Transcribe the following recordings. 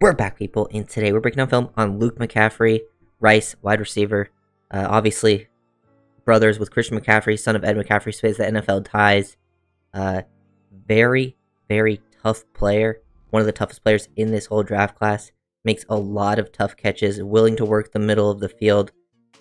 We're back, people, and today we're breaking down film on Luke McCaffrey, Rice, wide receiver. Obviously, brothers with Christian McCaffrey, son of Ed McCaffrey, space the NFL ties. Very, very tough player. One of the toughest players in this whole draft class. Makes a lot of tough catches, willing to work the middle of the field.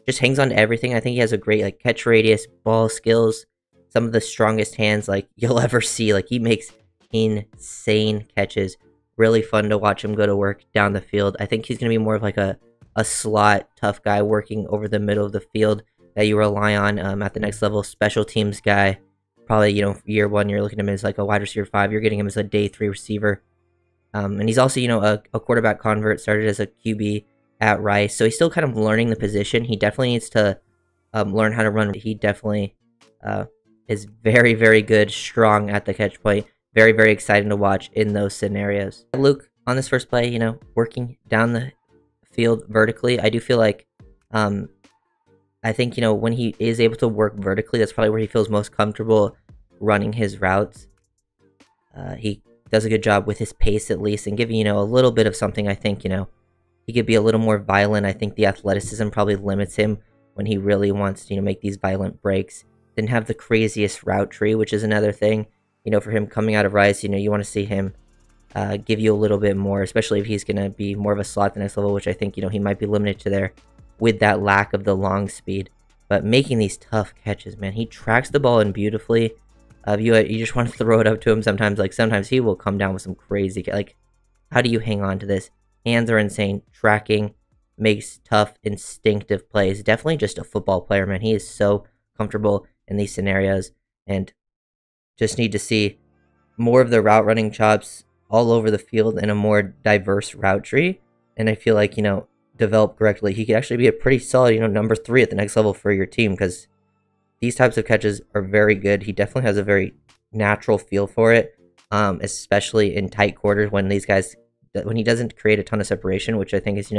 Just hangs on to everything. I think he has a great catch radius, ball skills, some of the strongest hands you'll ever see. He makes insane catches. Really fun to watch him go to work down the field. I think he's going to be more of a slot tough guy working over the middle of the field that you rely on at the next level. Special teams guy. Probably, year one, you're looking at him as a wide receiver 5. You're getting him as a day 3 receiver. And he's also, a quarterback convert. Started as a QB at Rice. So he's still kind of learning the position. He definitely needs to learn how to run. He definitely is very, very good, strong at the catch point. Very, very exciting to watch in those scenarios. Luke, on this first play, working down the field vertically, I do feel like, I think, when he is able to work vertically, that's probably where he feels most comfortable running his routes. He does a good job with his pace, at least, and giving, a little bit of something. I think, he could be a little more violent. I think the athleticism probably limits him when he really wants to, make these violent breaks. Didn't have the craziest route tree, which is another thing. For him coming out of Rice, you want to see him give you a little bit more, especially if he's going to be more of a slot the next level, which I think, he might be limited to there with that lack of the long speed. But making these tough catches, man, he tracks the ball in beautifully. You just want to throw it up to him sometimes. Sometimes he will come down with some crazy, how do you hang on to this? Hands are insane. Tracking makes tough, instinctive plays. Definitely just a football player, man. He is so comfortable in these scenarios, and just need to see more of the route running chops all over the field and a more diverse route tree. And I feel like, developed correctly, he could actually be a pretty solid, number 3 at the next level for your team, because these types of catches are very good. He definitely has a very natural feel for it, especially in tight quarters when he doesn't create a ton of separation, which I think is,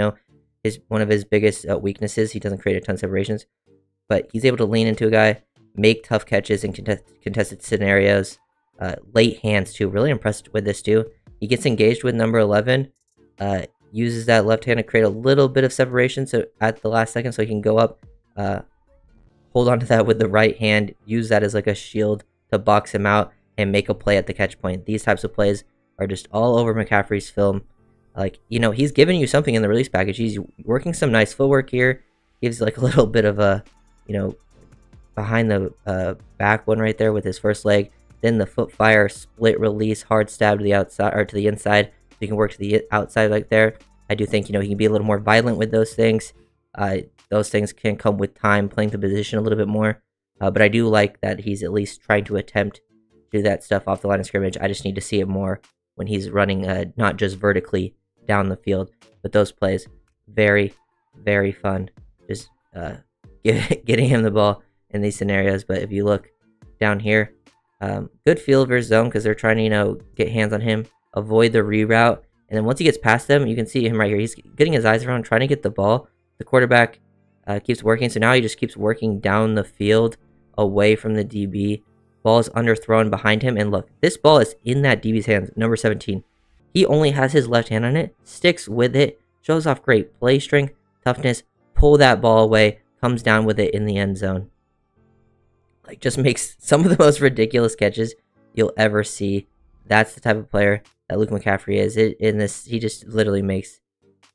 is one of his biggest weaknesses. He doesn't create a ton of separations, but he's able to lean into a guy, make tough catches in contested scenarios. Late hands, too. Really impressed with this, too. He gets engaged with number 11. Uses that left hand to create a little bit of separation at the last second, so he can go up, hold on to that with the right hand, use that as a shield to box him out and make a play at the catch point. These types of plays are just all over McCaffrey's film. He's giving you something in the release package. He's working some nice footwork here. Gives a little bit of a, behind the back one right there with his first leg. Then the foot fire, split release, hard stab to the outside or to the inside. So you can work to the outside there. I do think, he can be a little more violent with those things. Those things can come with time, playing the position a little bit more. But I do like that he's at least trying to attempt to do that stuff off the line of scrimmage. I just need to see it more when he's running, not just vertically down the field, but those plays. Very, very fun. Just getting him the ball in these scenarios. But if you look down here, good feel versus zone, because they're trying to, get hands on him, avoid the reroute. And then once he gets past them, you can see him right here. He's getting his eyes around, trying to get the ball. The quarterback keeps working, so now he just keeps working down the field away from the DB. Ball is underthrown behind him, and look, this ball is in that DB's hands, number 17. He only has his left hand on it, sticks with it, shows off great play strength, toughness, pull that ball away, comes down with it in the end zone. Just makes some of the most ridiculous catches you'll ever see. That's the type of player that Luke McCaffrey is. He just literally makes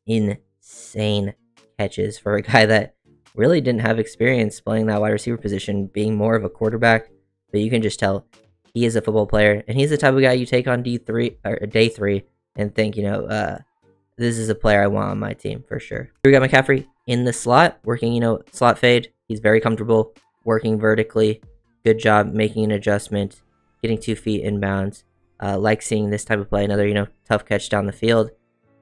insane catches for a guy that really didn't have experience playing that wide receiver position, being more of a quarterback. But you can just tell he is a football player, and he's the type of guy you take on D3 or day 3 and think, this is a player I want on my team for sure. We got McCaffrey in the slot, working, slot fade. He's very comfortable working vertically. Good job making an adjustment, getting 2 feet inbounds. Like seeing this type of play. Another, tough catch down the field.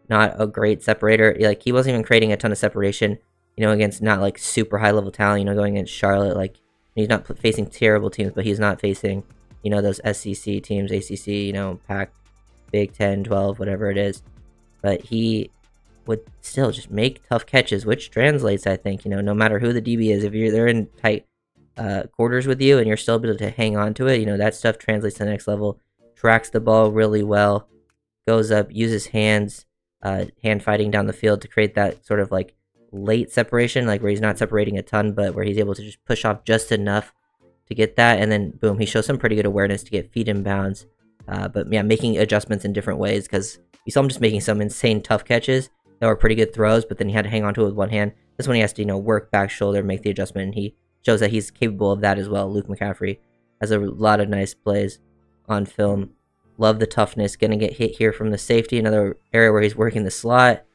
Not a great separator. He wasn't even creating a ton of separation, against not super high level talent, going against Charlotte. He's not facing terrible teams, but he's not facing, those SEC teams, ACC, Pac, Big 10, 12, whatever it is. But he would still just make tough catches, which translates, I think, no matter who the DB is, if they're in tight quarters with you and you're still able to hang on to it, that stuff translates to the next level. Tracks the ball really well, goes up, uses hands, hand fighting down the field to create that sort of like late separation, like where he's not separating a ton, but where he's able to just push off just enough to get that, and then boom, he shows some pretty good awareness to get feet in bounds. But yeah, making adjustments in different ways, because you saw him just making some insane tough catches that were pretty good throws, but then he had to hang on to it with one hand. This one he has to, work back shoulder, make the adjustment, and he shows that he's capable of that as well. Luke McCaffrey has a lot of nice plays on film. Love the toughness. Gonna get hit here from the safety, another area where he's working the slot.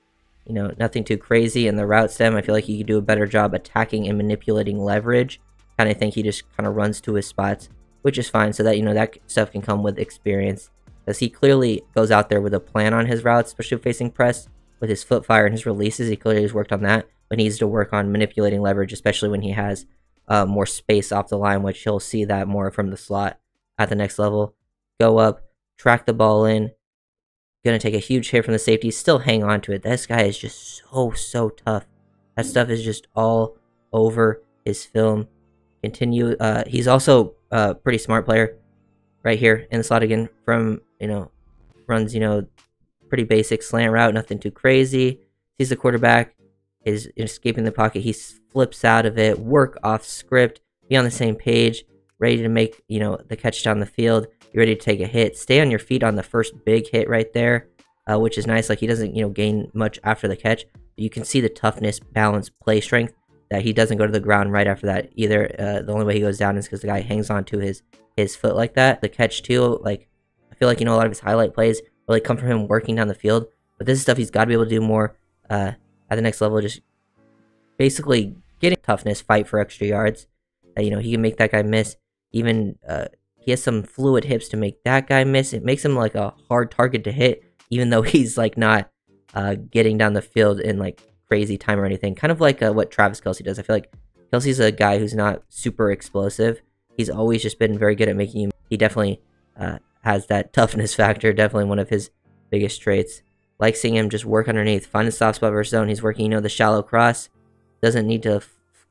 Nothing too crazy in the route stem. I feel like he could do a better job attacking and manipulating leverage. Kind of think he just kind of runs to his spots, which is fine, so that, that stuff can come with experience. Because he clearly goes out there with a plan on his routes, especially facing press, with his foot fire and his releases. He clearly has worked on that, but he needs to work on manipulating leverage, especially when he has more space off the line, which he'll see that more from the slot at the next level. Go up, track the ball in. Gonna take a huge hit from the safety, still hang on to it. This guy is just so tough. That stuff is just all over his film. Continue. He's also a pretty smart player right here in the slot again. From runs pretty basic slant route, nothing too crazy. Sees the quarterback is escaping the pocket, he flips out of it, work off script, be on the same page, ready to make the catch down the field. You're ready to take a hit, stay on your feet on the first big hit right there, which is nice. Like, he doesn't gain much after the catch, but you can see the toughness, balance, play strength, that he doesn't go to the ground right after that either. The only way he goes down is because the guy hangs on to his foot like that. The catch too, like, I feel like a lot of his highlight plays really come from him working down the field, but this is stuff he's got to be able to do more at the next level. Just basically getting toughness, fight for extra yards. He can make that guy miss. Even he has some fluid hips to make that guy miss. It makes him like a hard target to hit, even though he's like not getting down the field in like crazy time or anything. Kind of like what Travis Kelce does. I feel like Kelsey's a guy who's not super explosive. He's always just been very good at making you. He definitely has that toughness factor. Definitely one of his biggest traits. Like seeing him just work underneath, find a soft spot versus zone. He's working, the shallow cross. Doesn't need to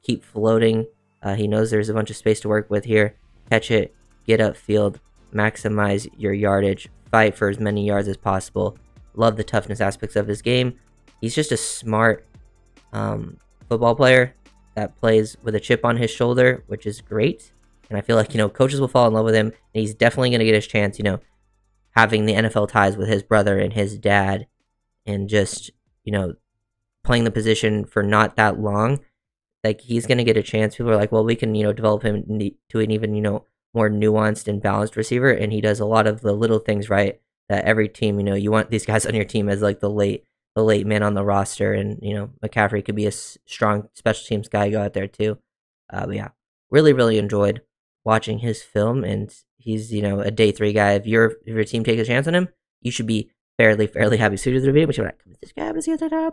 keep floating. He knows there's a bunch of space to work with here. Catch it, get upfield, maximize your yardage, fight for as many yards as possible. Love the toughness aspects of his game. He's just a smart football player that plays with a chip on his shoulder, which is great. And I feel like, coaches will fall in love with him, and he's definitely going to get his chance, having the NFL ties with his brother and his dad, and just, playing the position for not that long. Like, he's going to get a chance. People are like, well, we can, develop him to an even, more nuanced and balanced receiver. And he does a lot of the little things right that every team, you want these guys on your team as like the late man on the roster. And, McCaffrey could be a strong special teams guy, go out there too. But yeah, really enjoyed watching his film. And he's, a day 3 guy. If your team takes a chance on him, you should be fairly happy. So to the video, make sure to like, comment, subscribe, and see you later.